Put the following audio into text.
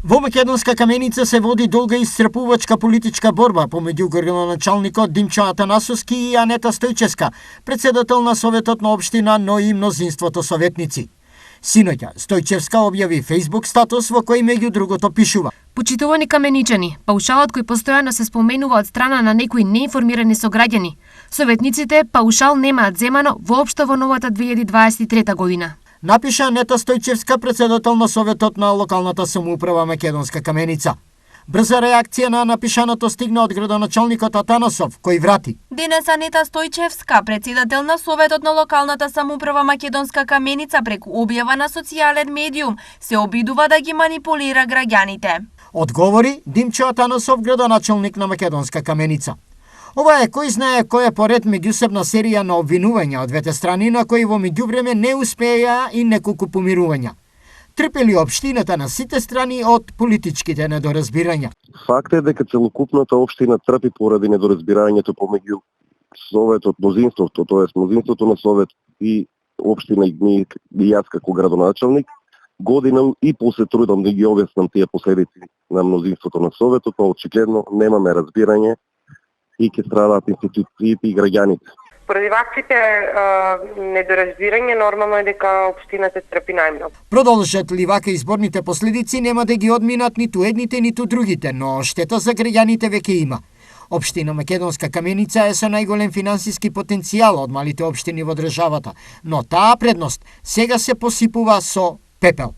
Во Македонска Каменица се води долга и исцрпувачка политичка борба помеѓу градоначалникот Димчо Атанасовски и Анета Стојчевска, председател на Советот на општина, но и мнозинството советници. Синоќа, Стојчевска објави Facebook статус во кој меѓу другото пишува: Почитувани каменичани, паушалот кој постојано се споменува од страна на некои неинформирани сограѓани. Советниците паушал немаат земано воопшто во новата 2023 година. Напиша Анета Стојчевска, председател на Советот на локалната самоуправа Македонска Каменица. Брза реакција на напишаното стигна од градоначалникот Атанасов, кој врати: Денес Анета Стојчевска, председател на Советот на локалната самоуправа Македонска Каменица, преку објава на социјален медиум, се обидува да ги манипулира граѓаните. Одговори Димчо Атанасов, градоначалник на Македонска Каменица. Ова е кој знае кој е поред меѓусебна серија на обвинувања од двете страни, на кои во меѓувреме не успеа и неколку помирувања. Трпели општината на сите страни од политичките недоразбирања. Факт е дека целокупната општина трпи поради недоразбирањето помеѓу Советот, мнозинството, тоест мнозинството на Совет и општина и јас како градоначалник, годинам и после трудам да ги објаснам тие последици на мнозинството на Советот, но очигледно немаме разбирање и ќе страдаат институциите и граѓаните. Поради ваквите недоразбирање, нормално е дека општината трпи најмногу. Продолжат ли вака изборните последици, нема да ги одминат ниту едните, ниту другите, но штета за граѓаните веќе има. Општина Македонска Каменица е со најголем финансиски потенцијал од малите општини во државата, но таа предност сега се посипува со пепел.